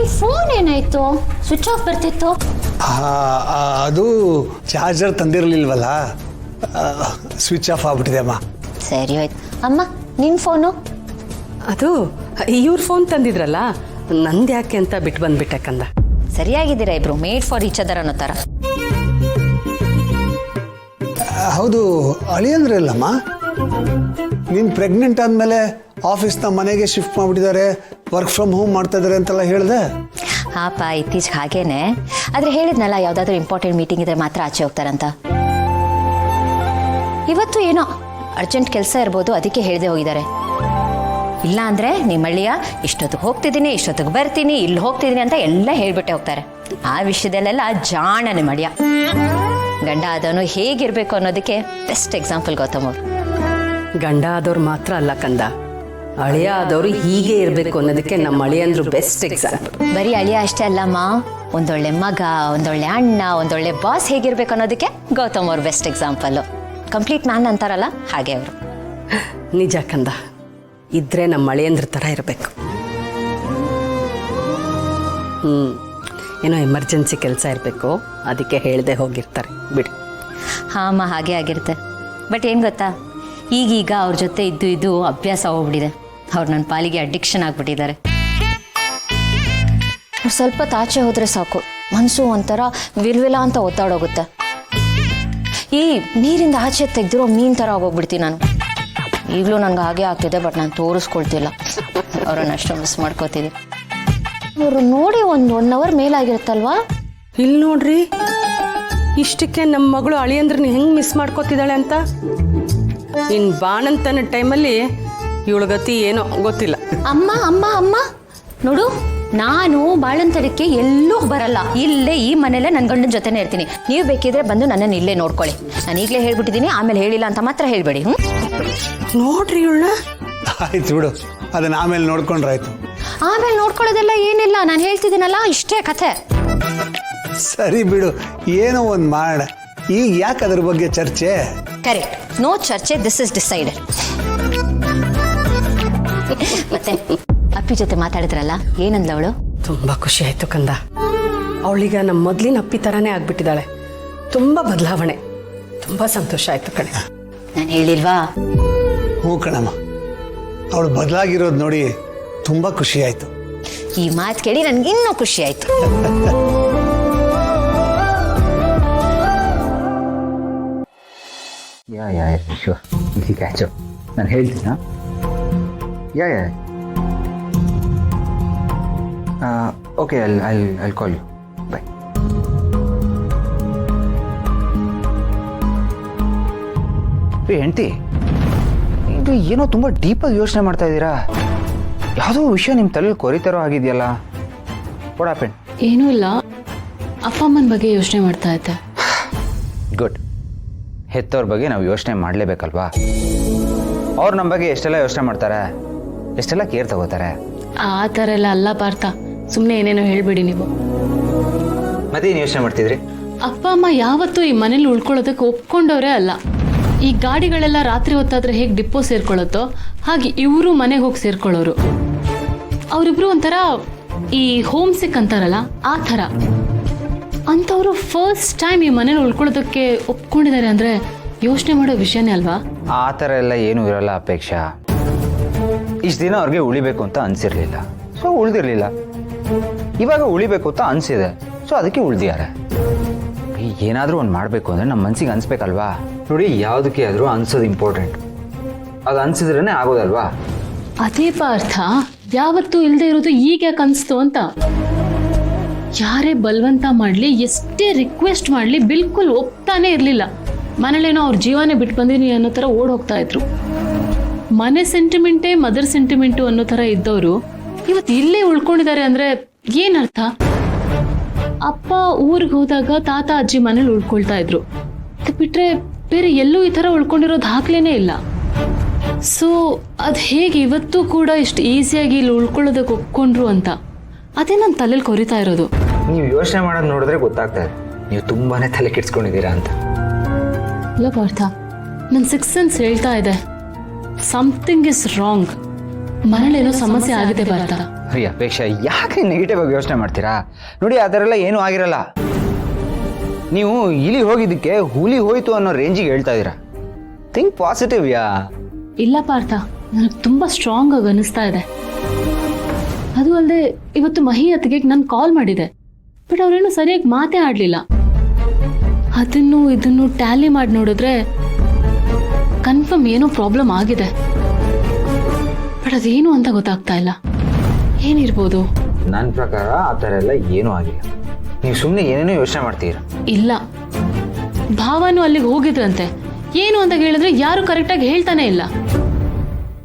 ನಿನ್ ಫೋನ್ ಏನಾಯ್ತು? Switch off ಬರ್ತಿತ್ತು. ಅದು ಚಾರ್ಜರ್ ತಂದಿರಲಿಲ್ವಲ್ಲ, ಸ್ವಿಚ್ ಆಫ್ ಆಗ್ಬಿಟ್ಟಿದೆ ಅಮ್ಮ. ಸರಿ ಆಯ್ತು. ಅಮ್ಮ ನಿನ್ ಫೋನು? ಅದು ಇವ್ರ ಫೋನ್ ತಂದಿದ್ರಲ್ಲ, ನಂದು ಯಾಕೆ ಅಂತ ಬಿಟ್ಟು ಬಂದ್ಬಿಟ್ಟೆ ಕಂದ. ಸರಿಯಾಗಿದ್ದೀರಾ ಇಬ್ರು, ಮೇಡ್ ಫಾರ್ ಈಚ್ ಅದರ್ ಅನ್ನೋ ಥರ. ಹೌದು, ಅಳಿಯಂದ್ರಲ್ಲಮ್ಮ, ನೀನು ಪ್ರೆಗ್ನೆಂಟ್ ಆದಮೇಲೆ ಆಫೀಸ್ನ ಮನೆಗೆ ಶಿಫ್ಟ್ ಮಾಡಿಬಿಟ್ಟಿದ್ದಾರೆ, ವರ್ಕ್ ಫ್ರಮ್ ಹೋಮ್ ಮಾಡ್ತಾ ಇದ್ದಾರೆ ಅಂತೆಲ್ಲ ಹೇಳಿದೆ. ಹಾಪ ಇತ್ತೀಚೆಗೆ ಹಾಗೇನೆ. ಆದರೆ ಹೇಳಿದ್ನಲ್ಲ, ಯಾವುದಾದ್ರೂ ಇಂಪಾರ್ಟೆಂಟ್ ಮೀಟಿಂಗ್ ಇದ್ರೆ ಮಾತ್ರ ಆಚೆ ಹೋಗ್ತಾರಂತ. ಇವತ್ತು ಏನೋ ಅರ್ಜೆಂಟ್ ಕೆಲಸ ಇರ್ಬೋದು, ಅದಕ್ಕೆ ಹೇಳದೆ ಹೋಗಿದ್ದಾರೆ. ಇಲ್ಲ ಅಂದರೆ ನಿಮ್ಮ ಅಳಿಯ ಇಷ್ಟೊತ್ತಿಗೆ ಹೋಗ್ತಿದ್ದೀನಿ, ಇಷ್ಟೊತ್ತಿಗೆ ಬರ್ತೀನಿ, ಇಲ್ಲಿ ಹೋಗ್ತಿದ್ದೀನಿ ಅಂತ ಎಲ್ಲ ಹೇಳ್ಬಿಟ್ಟೆ ಹೋಗ್ತಾರೆ. ಆ ವಿಷಯದಲ್ಲೆಲ್ಲ ಜಾಣ ನಿಮ್ಮ ಅಳಿಯ. ಗಂಡ ಆದವನು ಹೇಗಿರಬೇಕು ಅನ್ನೋದಕ್ಕೆ ಬೆಸ್ಟ್ ಎಕ್ಸಾಂಪಲ್ ಗೌತಮ್ ಅವರು. ಗಂಡ ಆದವ್ರು ಮಾತ್ರ ಅಲ್ಲ ಕಂದ, ಅಳಿಯ ಆದವರು ಹೀಗೆ ಇರಬೇಕು ಅನ್ನೋದಕ್ಕೆ ನಮ್ಮ ಅಳಿಯಂದ್ರು ಬೆಸ್ಟ್ ಎಕ್ಸಾಂಪಲ್. ಬರೀ ಅಳಿಯ ಅಷ್ಟೇ ಅಲ್ಲಮ್ಮ, ಒಂದೊಳ್ಳೆ ಮಗ, ಒಂದೊಳ್ಳೆ ಅಣ್ಣ, ಒಂದೊಳ್ಳೆ ಬಾಸ್ ಹೇಗಿರ್ಬೇಕು ಅನ್ನೋದಕ್ಕೆ ಗೌತಮ್ ಅವ್ರು ಬೆಸ್ಟ್ ಎಕ್ಸಾಂಪಲ್ಲು. ಕಂಪ್ಲೀಟ್ ಮ್ಯಾನ್ ಅಂತಾರಲ್ಲ, ಹಾಗೆ ಅವರು. ನಿಜ ಕಂದ, ಇದ್ರೆ ನಮ್ಮ ಅಳಿಯಂದ್ರ ಥರ ಇರಬೇಕು. ಏನೋ ಎಮರ್ಜೆನ್ಸಿ ಕೆಲಸ ಇರಬೇಕು, ಅದಕ್ಕೆ ಹೇಳದೆ ಹೋಗಿರ್ತಾರೆ ಬಿಡಿ. ಹಾಂ ಅಮ್ಮ, ಹಾಗೆ ಆಗಿರುತ್ತೆ. ಬಟ್ ಏನು ಗೊತ್ತಾ, ಈಗೀಗ ಅವ್ರ ಜೊತೆ ಇದ್ದು ಅಭ್ಯಾಸ ಹೋಗ್ಬಿಟ್ಟಿದೆ. ಅವ್ರು ನನ್ನ ಪಾಲಿಗೆ ಅಡಿಕ್ಷನ್ ಆಗಿಬಿಟ್ಟಿದ್ದಾರೆ. ಸ್ವಲ್ಪ ತಾಚೆ ಹೋದರೆ ಸಾಕು, ಮನಸ್ಸು ಒಂಥರ ವಿಲ್ವಿಲ ಅಂತ ಒತ್ತಾಡೋಗುತ್ತೆ. ಈ ನೀರಿಂದ ಆಚೆ ತೆಗೆದಿರೋ ಮೀನು ಥರ ಆಗೋಗ್ಬಿಡ್ತೀನಿ ನಾನು. ಈಗಲೂ ನನಗೆ ಹಾಗೆ ಆಗ್ತಿದೆ, ಬಟ್ ನಾನು ತೋರಿಸ್ಕೊಳ್ತಿಲ್ಲ. ಅವ್ರನ್ನ ಅಷ್ಟು ಮಿಸ್ ಮಾಡ್ಕೋತಿದ್ದೆ. ಅವರು ನೋಡಿ ಒಂದು 1 ಅವರ್ ಮೇಲಾಗಿರುತ್ತಲ್ವಾ. ಇಲ್ಲಿ ನೋಡ್ರಿ, ಇಷ್ಟಕ್ಕೆ ನಮ್ಮ ಮಗಳು ಅಳಿಯಂದ್ರನ್ನ ಹೆಂಗೆ ಮಿಸ್ ಮಾಡ್ಕೋತಿದ್ದಾಳೆ ಅಂತ. ಇನ್ನು ಬಾಣಂತನ ಟೈಮಲ್ಲಿ ಇವಳ ಗತಿ ಏನೋ ಗೊತ್ತಿಲ್ಲ. ಅಮ್ಮ ಅಮ್ಮ ಅಮ್ಮ ನೋಡು, ನಾನು ಬಾಳಂತರಕ್ಕೆ ಎಲ್ಲೂ ಬರಲ್ಲ, ಇಲ್ಲೇ ಈ ಮನೇಲೆ ನನ್ನ ಗಂಡನ ಜೊತೆನೇ ಇರ್ತೀನಿ. ನೀವು ಬೇಕಿದ್ರೆ ಬಂದು ನನ್ನನ್ನು ಇಲ್ಲೇ ನೋಡ್ಕೊಳ್ಳಿ. ನಾನು ಈಗಲೇ ಹೇಳ್ಬಿಟ್ಟಿದ್ದೀನಿ, ಆಮೇಲೆ ಹೇಳಿಲ್ಲ ಅಂತ ಮಾತ್ರ ಹೇಳ್ಬೇಡಿ. ನೋಡ್ರಿ ಇವಳ. ಆಯ್ತು ಬಿಡು, ಅದನ್ನ ಆಮೇಲೆ ನೋಡ್ಕೊಂಡ್ರಾಯ್ತು. ಆಮೇಲೆ ನೋಡ್ಕೊಳ್ಳೋದೆಲ್ಲ ಏನಿಲ್ಲ, ನಾನು ಹೇಳ್ತಿದ್ದೀನಲ್ಲ, ಇಷ್ಟೇ ಕಥೆ. ಸರಿ ಬಿಡು, ಏನೋ ಒಂದು ಮಾಡ. ಈಗ ಯಾಕೆ ಅದ್ರ ಬಗ್ಗೆ ಚರ್ಚೆ? ಕರೆಕ್ಟ್, ನೋ ಚರ್ಚೆ, ದಿಸ್ ಇಸ್ ಡಿಸೈಡೆಡ್. ಮತ್ತೆ ಅಪ್ಪಿ ಜೊತೆ ಮಾತಾಡಿದ್ರಲ್ಲ, ಏನಂದ್ಲ ಅವಳು? ತುಂಬಾ ಖುಷಿ ಆಯ್ತು ಕಂದ. ಅವಳೀಗ ನಮ್ಮ ಮೊದ್ಲಿನ ಅಪ್ಪಿ ತರಾನೇ ಆಗ್ಬಿಟ್ಟಿದ್ದಾಳೆ. ತುಂಬಾ ಬದಲಾವಣೆ. ತುಂಬಾ ಸಂತೋಷ ಆಯ್ತು ಕಣೆ. ನಾನು ಹೇಳಿಲ್ವಾ? ಹ್ಞೂ ಕಣಮ್ಮ, ಅವಳು ಬದಲಾಗಿರೋದು ನೋಡಿ ತುಂಬಾ ಖುಷಿ ಆಯ್ತು. ಈ ಮಾತು ಕೇಳಿ ನನ್ಗೆ ಇನ್ನೂ ಖುಷಿ ಆಯ್ತು. Yeah sure, easy catch. ನಾನು ಹೇಳ್ತೀನ. Yeah okay, I call you. Bye. ಹೆಂಡ್ತಿ, ಇದು ಏನೋ ತುಂಬ ಡೀಪಾಗಿ ಯೋಚನೆ ಮಾಡ್ತಾ ಇದ್ದೀರಾ. ಯಾವುದೋ ವಿಷಯ ನಿಮ್ಮ ತಲೆಯಲ್ಲಿ ಕೊರಿತಾರೋ ಆಗಿದೆಯಲ್ಲ. What happened? ಏನೂ ಇಲ್ಲ, ಅಪ್ಪ ಅಮ್ಮನ ಬಗ್ಗೆ ಯೋಚನೆ ಮಾಡ್ತಾ ಇದ್ದೆ. ಗುಡ್. ಹೆತ್ತವ್ರ ಬಗ್ಗೆ ನಾವು ಯೋಚನೆ ಮಾಡಲೇಬೇಕಲ್ವಾ. ಅವ್ರು ನಮ್ಮ ಬಗ್ಗೆ ಎಷ್ಟೆಲ್ಲ ಯೋಚನೆ ಮಾಡ್ತಾರೆ, ಎಷ್ಟೆಲ್ಲ ಕೇರ್ ತಗೋತಾರೆ. ಆ ಥರ ಎಲ್ಲ ಅಲ್ಲ ಪಾರ್ಥ, ಸುಮ್ಮನೆ ಏನೇನೋ ಹೇಳ್ಬೇಡಿ ನೀವು. ಮತ್ತೇನು ಯೋಚನೆ ಮಾಡ್ತಿದ್ರಿ? ಅಪ್ಪ ಅಮ್ಮ ಯಾವತ್ತೂ ಈ ಮನೇಲಿ ಉಳ್ಕೊಳ್ಳೋದಕ್ಕೆ ಒಪ್ಕೊಂಡವರೇ ಅಲ್ಲ. ಈ ಗಾಡಿಗಳೆಲ್ಲ ರಾತ್ರಿ ಹೊತ್ತಾದ್ರೆ ಹೇಗೆ ಡಿಪೋ ಸೇರ್ಕೊಳ್ಳುತ್ತೋ ಹಾಗೆ ಇವರು ಮನೆಗೆ ಹೋಗಿ ಸೇರ್ಕೊಳ್ಳೋರು. ಅವರಿಬ್ರು ಒಂಥರ ಈ ಹೋಮ್ ಸಿಕ್ ಅಂತಾರಲ್ಲ, ಆ ಥರ. ಅಂಥವ್ರು ಫಸ್ಟ್ ಟೈಮ್ ಈ ಮನೇಲಿ ಉಳ್ಕೊಳ್ಳೋದಕ್ಕೆ ಒಪ್ಕೊಂಡಿದ್ದಾರೆ ಅಂದರೆ ಯೋಚನೆ ಮಾಡೋ ವಿಷಯನೇ ಅಲ್ವಾ? ಆ ಥರ ಎಲ್ಲ ಏನೂ ಇರಲ್ಲ ಅಪೇಕ್ಷಾ. ಇಷ್ಟು ದಿನ ಅವ್ರಿಗೆ ಉಳಿಬೇಕು ಅಂತ ಅನಿಸಿರ್ಲಿಲ್ಲ, ಸೊ ಉಳಿದಿರಲಿಲ್ಲ. ಇವಾಗ ಉಳಿಬೇಕು ಅಂತ ಅನಿಸಿದೆ, ಸೊ ಅದಕ್ಕೆ ಉಳಿದಿದ್ದಾರೆ. ಏನಾದರೂ ಒಂದು ಮಾಡಬೇಕು ಅಂದರೆ ನಮ್ಮ ಮನಸ್ಸಿಗೆ ಅನಿಸ್ಬೇಕಲ್ವಾ. ನೋಡಿ, ಯಾವುದಕ್ಕೆ ಆದರೂ ಅನ್ಸೋದು ಇಂಪಾರ್ಟೆಂಟ್. ಅದು ಅನಿಸಿದ್ರೇ ಆಗೋದಲ್ವಾ. ಅದೇ ಪಾರ್ಥ, ಯಾವತ್ತೂ ಇಲ್ಲದೆ ಇರೋದು ಈಗ ಯಾಕೆ ಅನಿಸ್ತು ಅಂತ. ಯಾರೇ ಬಲವಂತ ಮಾಡಲಿ, ಎಷ್ಟೇ ರಿಕ್ವೆಸ್ಟ್ ಮಾಡಲಿ, ಬಿಲ್ಕುಲ್ ಒಪ್ತಾನೆ ಇರಲಿಲ್ಲ. ಮನೇಲೇನೋ ಅವ್ರ ಜೀವನೇ ಬಿಟ್ಟು ಬಂದೀನಿ ಅನ್ನೋ ಥರ ಓಡ್ ಹೋಗ್ತಾ ಇದ್ರು. ಮನೆ ಸೆಂಟಿಮೆಂಟೇ ಮದರ್ ಸೆಂಟಿಮೆಂಟು ಅನ್ನೋ ಥರ ಇದ್ದವರು ಇವತ್ತು ಇಲ್ಲೇ ಉಳ್ಕೊಂಡಿದ್ದಾರೆ ಅಂದರೆ ಏನರ್ಥ? ಅಪ್ಪ ಊರಿಗೆ ಹೋದಾಗ ತಾತ ಅಜ್ಜಿ ಮನೇಲಿ ಉಳ್ಕೊಳ್ತಾ ಇದ್ರು. ಅದು ಬಿಟ್ಟರೆ ಬೇರೆ ಎಲ್ಲೂ ಈ ಥರ ಉಳ್ಕೊಂಡಿರೋ ದಾಖಲೆನೇ ಇಲ್ಲ. ಸೊ ಅದು ಹೇಗೆ ಇವತ್ತು ಕೂಡ ಇಷ್ಟು ಈಸಿಯಾಗಿ ಇಲ್ಲಿ ಉಳ್ಕೊಳ್ಳೋದಕ್ಕೆ ಒಪ್ಕೊಂಡ್ರು ಅಂತ ಅದೇ ನನ್ನ ತಲೆಯಲ್ಲಿ ಕೊರಿತಾ ಇರೋದು. ನೀವು ಯೋಚನೆ ಮಾಡೋದು ನೋಡಿದ್ರೆ ಗೊತ್ತಾಗ್ತಾ ಇದೆ ನೀವು ತುಂಬಾನೇ ತಲೆ ಕೆಡ್ಸ್ಕೊಂಡಿದ್ದೀರಾ ಅಂತ. ಇಲ್ಲ ಪಾರ್ಥ, ನನ್ನ ಸಿಕ್ಸ್ ಸೆನ್ಸ್ ಹೇಳ್ತಾ ಇದೆ, ಸಮಥಿಂಗ್ ಇಸ್ ರಾಂಗ್. ಮನೇಲೇನೋ ಸಮಸ್ಯೆ ಆಗಿದೆ ಪಾರ್ಥ. ರೀ ಅಪೇಕ್ಷಾ, ಯಾಕೆ ನೆಗೆಟಿವ್ ಆಗಿ ಯೋಚನೆ ಮಾಡ್ತೀರಾ? ನೋಡಿ, ಆ ಥರ ಎಲ್ಲ ಏನೂ ಆಗಿರಲ್ಲ. ನೀವು ಇಲಿ ಹೋಗಿದ್ದಕ್ಕೆ ಹುಲಿ ಹೋಯ್ತು ಅನ್ನೋ ರೇಂಜಿಗೆ ಹೇಳ್ತಾ ಇದ್ದೀರಾ. ಥಿಂಕ್ ಪಾಸಿಟಿವ್ ಯಾ. ಇಲ್ಲ ಪಾರ್ಥ, ನನಗೆ ತುಂಬ ಸ್ಟ್ರಾಂಗ್ ಆಗಿ ಅನಿಸ್ತಾ ಇದೆ. ಅದು ಅಲ್ಲದೆ ಇವತ್ತು ಮಹಿ ಅತ್ತಿಗೆ ನಾನು ಕಾಲ್ ಮಾಡಿದೆ, ಬಟ್ ಅವ್ರೇನು ಸರಿಯಾಗಿ ಮಾತೇ ಆಡಲಿಲ್ಲ. ಅದನ್ನು ಇದನ್ನು ಟ್ಯಾಲಿ ಮಾಡಿ ನೋಡಿದ್ರೆ ಕನ್ಫರ್ಮ್ ಏನೋ ಪ್ರಾಬ್ಲಮ್ ಆಗಿದೆ, ಬಟ್ ಅದೇನು ಅಂತ ಗೊತ್ತಾಗ್ತಾ ಇಲ್ಲ. ಏನಿರ್ಬೋದು? ನನ್ನ ಪ್ರಕಾರ ಆ ಥರ ಎಲ್ಲ ಏನೂ ಆಗಿಲ್ಲ. ನೀವು ಸುಮ್ಮನೆ ಏನೇನೋ ಯೋಚನೆ ಮಾಡ್ತೀರಾ. ಇಲ್ಲ, ಭಾವನು ಅಲ್ಲಿಗೆ ಹೋಗಿದ್ರಂತೆ. ಏನು ಅಂತ ಹೇಳಿದ್ರೆ ಯಾರು ಕರೆಕ್ಟಾಗಿ ಹೇಳ್ತಾನೆ ಇಲ್ಲ.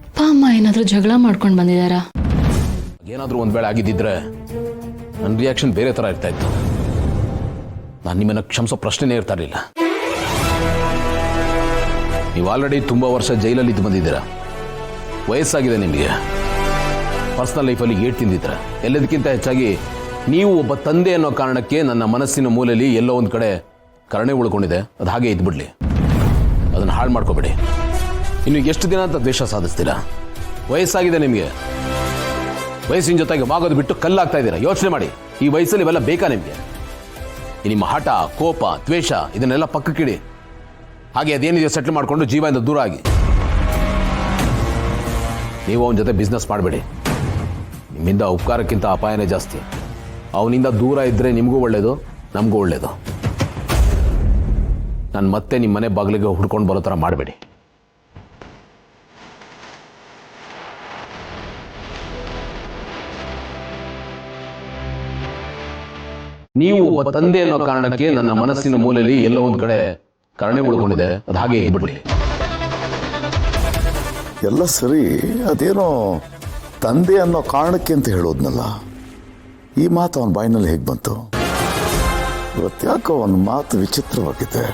ಅಪ್ಪ ಅಮ್ಮ ಏನಾದರೂ ಜಗಳ ಮಾಡ್ಕೊಂಡು ಬಂದಿದ್ದಾರಾ? ಏನಾದರೂ ಒಂದು ವೇಳೆ ಆಗಿದ್ದಿದ್ರೆ ನನ್ನ ರಿಯಾಕ್ಷನ್ ಬೇರೆ ಥರ ಇರ್ತಾ ಇತ್ತು. ನಾನು ನಿಮ್ಮನ್ನು ಕ್ಷಮಿಸೋ ಪ್ರಶ್ನೆನೇ ಇರ್ತಾ ಇರಲಿಲ್ಲ. ನೀವು ಆಲ್ರೆಡಿ ತುಂಬ ವರ್ಷ ಜೈಲಲ್ಲಿ ಇದ್ದು ಬಂದಿದ್ದೀರಾ. ವಯಸ್ಸಾಗಿದೆ ನಿಮಗೆ. ಪರ್ಸನಲ್ ಲೈಫಲ್ಲಿ ಏಟ್ ತಿಂದಿದ್ದೀರ. ಎಲ್ಲದಕ್ಕಿಂತ ಹೆಚ್ಚಾಗಿ ನೀವು ಒಬ್ಬ ತಂದೆ ಅನ್ನೋ ಕಾರಣಕ್ಕೆ ನನ್ನ ಮನಸ್ಸಿನ ಮೂಲೆಯಲ್ಲಿ ಎಲ್ಲೋ ಒಂದು ಕಡೆ ಕರುಣೆ ಉಳ್ಕೊಂಡಿದೆ. ಅದು ಹಾಗೆ ಇದ್ಬಿಡ್ಲಿ, ಅದನ್ನು ಹಾಳು ಮಾಡ್ಕೋಬೇಡಿ. ಇನ್ನು ಎಷ್ಟು ದಿನ ಅಂತ ದ್ವೇಷ ಸಾಧಿಸ್ತೀರಾ? ವಯಸ್ಸಾಗಿದೆ ನಿಮಗೆ. ವಯಸ್ಸಿನ ಜೊತೆಗೆ ವಾಗೋದು ಬಿಟ್ಟು ಕಲ್ಲಾಗ್ತಾ ಇದ್ದೀರಾ. ಯೋಚನೆ ಮಾಡಿ, ಈ ವಯಸ್ಸಲ್ಲಿ ಇವೆಲ್ಲ ಬೇಕಾ ನಿಮಗೆ? ನಿಮ್ಮ ಹಠ, ಕೋಪ, ದ್ವೇಷ ಇದನ್ನೆಲ್ಲ ಪಕ್ಕಕ್ಕಿಡಿ. ಹಾಗೆ ಅದೇನಿದೆಯೋ ಸೆಟ್ಲ್ ಮಾಡಿಕೊಂಡು ಜೀವದಿಂದ ದೂರ ಆಗಿ. ನೀವು ಅವನ ಜೊತೆ ಬಿಸ್ನೆಸ್ ಮಾಡಬೇಡಿ. ನಿಮ್ಮಿಂದ ಉಪಕಾರಕ್ಕಿಂತ ಅಪಾಯನೇ ಜಾಸ್ತಿ. ಅವನಿಂದ ದೂರ ಇದ್ದರೆ ನಿಮಗೂ ಒಳ್ಳೆಯದು, ನಮಗೂ ಒಳ್ಳೆಯದು. ನಾನು ಮತ್ತೆ ನಿಮ್ಮ ಮನೆ ಬಾಗಿಲಿಗೆ ಹುಡ್ಕೊಂಡು ಬರೋ ಥರ ಮಾಡಬೇಡಿ. ನೀವು ಒಬ್ಬ ತಂದೆ ಅನ್ನೋ ಕಾರಣಕ್ಕೆ ನನ್ನ ಮನಸ್ಸಿನ ಮೂಲೆಯಲ್ಲಿ ಎಲ್ಲೋ ಒಂದು ಕಡೆ ಕರುಣೆ ಉಳ್ಕೊಂಡಿದೆ. ಅದು ಹಾಗೆ ಇದ್ಬಿಡ್ಲಿ. ಎಲ್ಲ ಸರಿ, ಅದೇನೋ ತಂದೆ ಅನ್ನೋ ಕಾರಣಕ್ಕೆ ಅಂತ ಹೇಳೋದ್ನಲ್ಲ, ಈ ಮಾತು ಅವನ ಬಾಯಿನಲ್ಲಿ ಹೇಗೆ ಬಂತು? ಇವತ್ತು ಯಾಕೋ ಅವನ ಮಾತು ವಿಚಿತ್ರವಾಗಿದೆ.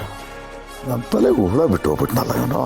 ನನ್ನ ತಲೆಗೂ ಹುಳ ಬಿಟ್ಟು ಹೋಗ್ಬಿಟ್ನಲ್ಲ ಇವನು.